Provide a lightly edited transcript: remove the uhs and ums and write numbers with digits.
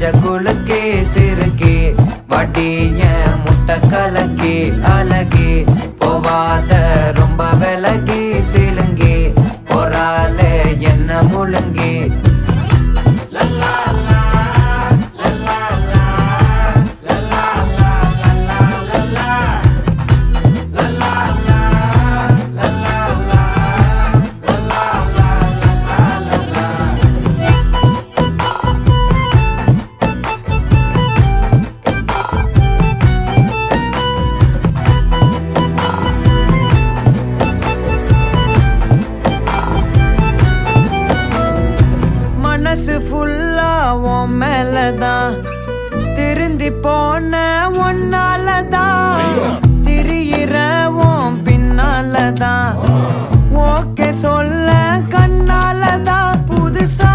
மஞ்ச குலுக்கே சிறுக்கே வடிய முட்டை கலக்கி அழகி போவாத ரொம்ப விலகி சிலுங்கி பொறாலே என்ன முழுங்கி மனசு ஃபுல்லா உன் மேலதான் திருந்தி போன ஒன்னாலதான் திரியிற உன் பின்னாலதான் ஓகே சொல்ல கண்ணாலதான் புதுசா